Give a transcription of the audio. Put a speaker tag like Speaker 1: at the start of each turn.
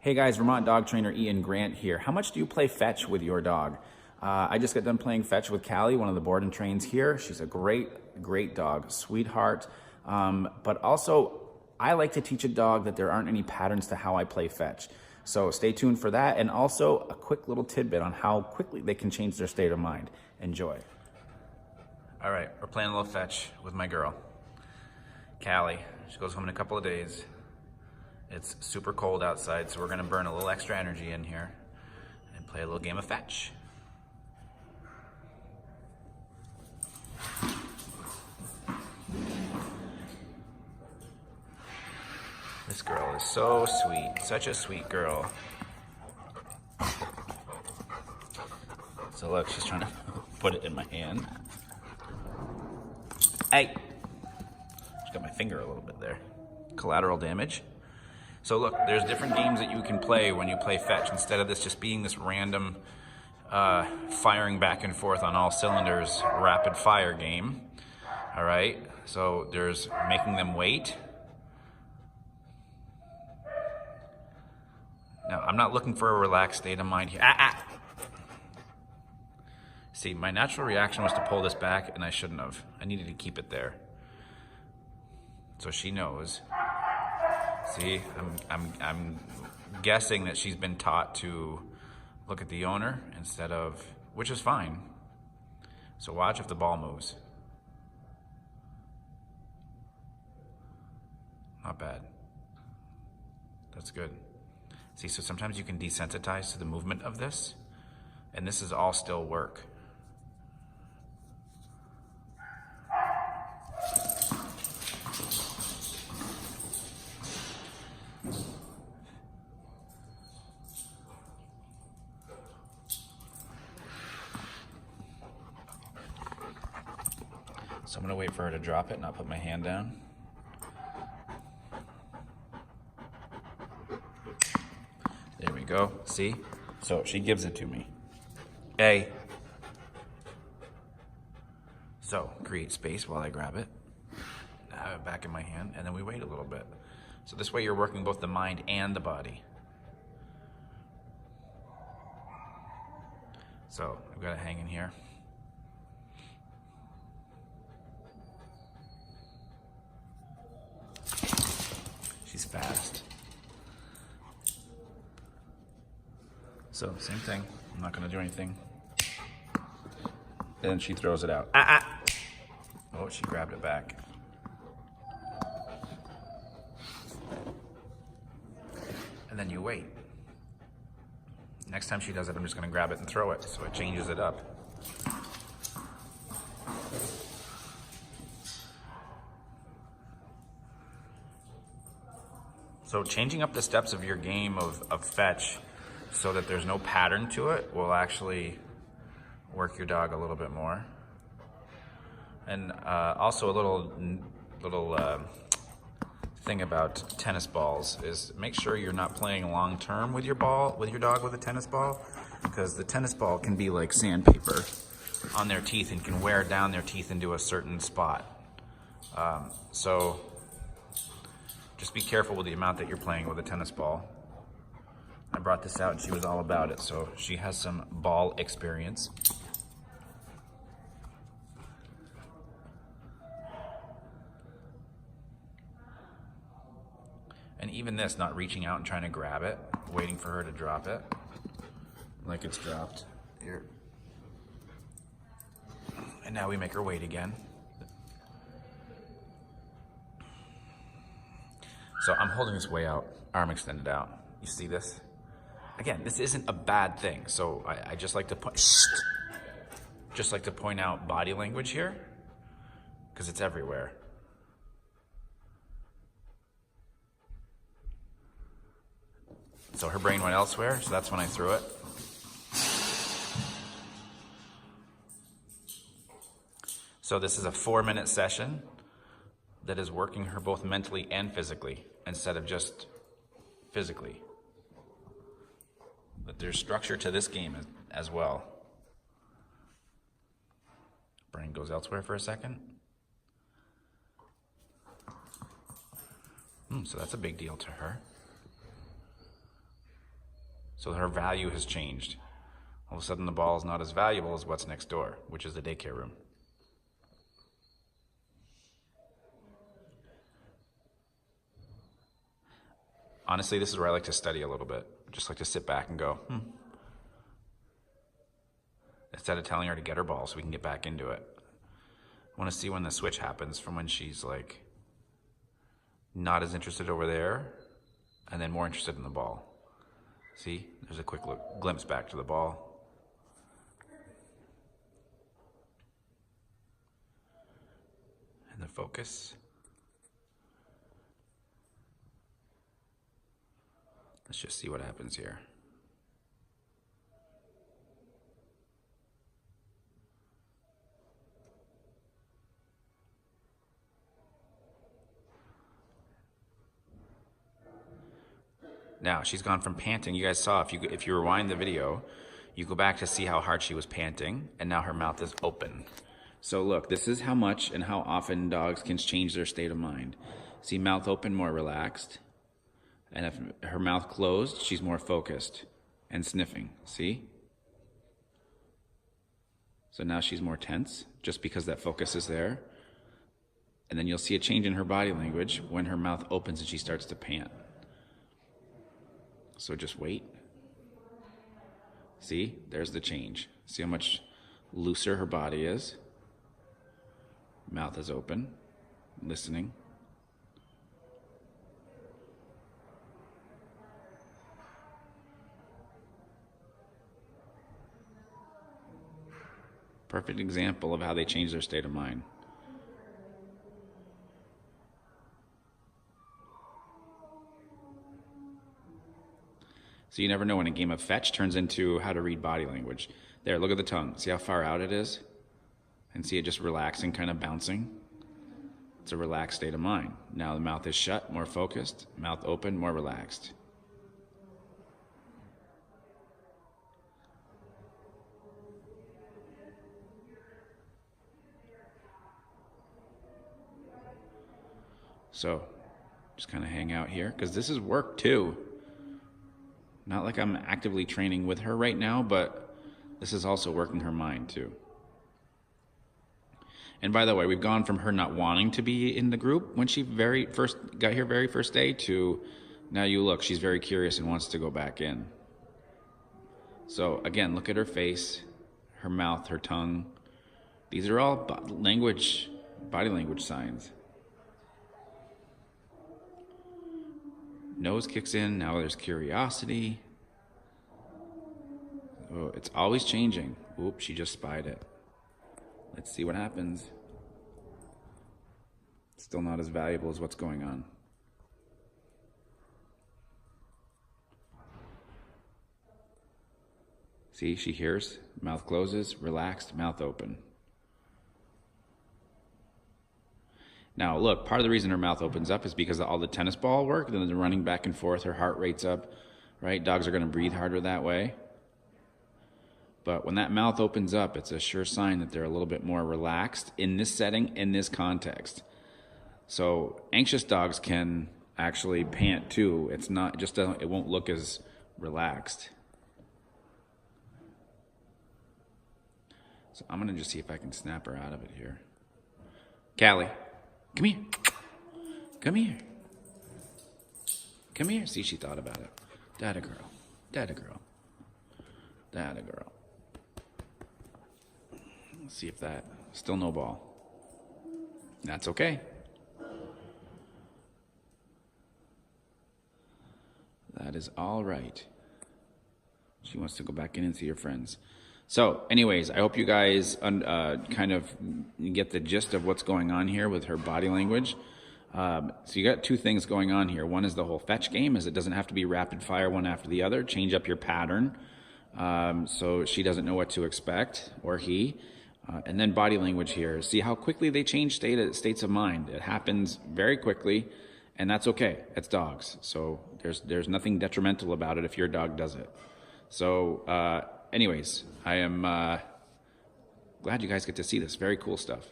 Speaker 1: Hey guys, Vermont dog trainer Ian Grant here. How much do you play fetch with your dog? I just got done playing fetch with Callie, one of the board and trains here. She's a great dog, sweetheart. But also, I like to teach a dog that there aren't any patterns to how I play fetch. So stay tuned for that. And also a quick little tidbit on how quickly they can change their state of mind. Enjoy. All right, we're playing a little fetch with my girl, Callie. She goes home in a couple of days. It's super cold outside, so we're gonna burn a little extra energy in here and play a little game of fetch. This girl is so sweet, such a sweet girl. So look, she's trying to put it in my hand. Hey! She got my finger a little bit there. Collateral damage. So look, there's different games that you can play when you play fetch. Instead of this just being this random firing back and forth on all cylinders rapid fire game. All right, so there's making them wait. Now, I'm not looking for a relaxed state of mind here. See, my natural reaction was to pull this back, and I shouldn't have. I needed to keep it there. So she knows. See, I'm guessing that she's been taught to look at the owner instead of, which is fine. So watch if the ball moves. Not bad. That's good. See, so sometimes you can desensitize to the movement of this, and this is all still work. So I'm gonna wait for her to drop it and I'll put my hand down. There we go, see? So she gives it to me. A. So create space while I grab it. I have it back in my hand, and then we wait a little bit. So this way you're working both the mind and the body. So I've got it hanging here. She's fast. So same thing, I'm not gonna do anything. And she throws it out. Oh, she grabbed it back. And then you wait. Next time she does it, I'm just gonna grab it and throw it, so it changes it up. So changing up the steps of your game of fetch so that there's no pattern to it will actually work your dog a little bit more. And also a little thing about tennis balls is make sure you're not playing long term with your dog with a tennis ball, because the tennis ball can be like sandpaper on their teeth and can wear down their teeth into a certain spot. So just be careful with the amount that you're playing with a tennis ball. I brought this out and she was all about it, so she has some ball experience. And even this, not reaching out and trying to grab it, waiting for her to drop it, like it's dropped. Here. And now we make her wait again. So I'm holding this way out, arm extended out. You see this? Again, this isn't a bad thing. So I just like to point out body language here, because it's everywhere. So her brain went elsewhere, so that's when I threw it. So this is a 4-minute session that is working her both mentally and physically, instead of just physically. But there's structure to this game as well. Brain goes elsewhere for a second. So that's a big deal to her. So her value has changed. All of a sudden the ball is not as valuable as what's next door, which is the daycare room. Honestly, this is where I like to study a little bit. Just like to sit back and go, instead of telling her to get her ball so we can get back into it. I want to see when the switch happens from when she's like not as interested over there and then more interested in the ball. See, there's a quick look, glimpse back to the ball. And the focus. Let's just see what happens here. Now, she's gone from panting. You guys saw, if you rewind the video, you go back to see how hard she was panting, and now her mouth is open. So look, this is how much and how often dogs can change their state of mind. See, mouth open, more relaxed. And if her mouth closed, she's more focused and sniffing, see? So now she's more tense, just because that focus is there. And then you'll see a change in her body language when her mouth opens and she starts to pant. So just wait. See, there's the change. See how much looser her body is? Mouth is open, listening. Perfect example of how they change their state of mind. So you never know when a game of fetch turns into how to read body language. There, look at the tongue. See how far out it is? And see it just relaxing, kind of bouncing? It's a relaxed state of mind. Now the mouth is shut, more focused. Mouth open, more relaxed. So, just kind of hang out here, because this is work too. Not like I'm actively training with her right now, but this is also working her mind too. And by the way, we've gone from her not wanting to be in the group when she very first got here, very first day, to now you look, she's very curious and wants to go back in. So again, look at her face, her mouth, her tongue. These are all body language signs. Nose kicks in, now there's curiosity. Oh, it's always changing. Oops, she just spied it. Let's see what happens. Still not as valuable as what's going on. See, she hears, mouth closes, relaxed, mouth open. Now, look, part of the reason her mouth opens up is because of all the tennis ball work, then the running back and forth, her heart rate's up, right? Dogs are going to breathe harder that way. But when that mouth opens up, it's a sure sign that they're a little bit more relaxed in this setting, in this context. So anxious dogs can actually pant too. It's not just it won't look as relaxed. So I'm going to just see if I can snap her out of it here. Callie. Come here. Come here. Come here. See, she thought about it. Dada girl. Dada girl. Dada girl. Let's see if that... Still no ball. That's okay. That is all right. She wants to go back in and see her friends. So, anyways, I hope you guys kind of get the gist of what's going on here with her body language. So you got two things going on here. One is the whole fetch game, is it doesn't have to be rapid fire one after the other. Change up your pattern so she doesn't know what to expect, or he. And then body language here. See how quickly they change states of mind. It happens very quickly, and that's okay. It's dogs. So there's nothing detrimental about it if your dog does it. So anyways, I am glad you guys get to see this. Very cool stuff.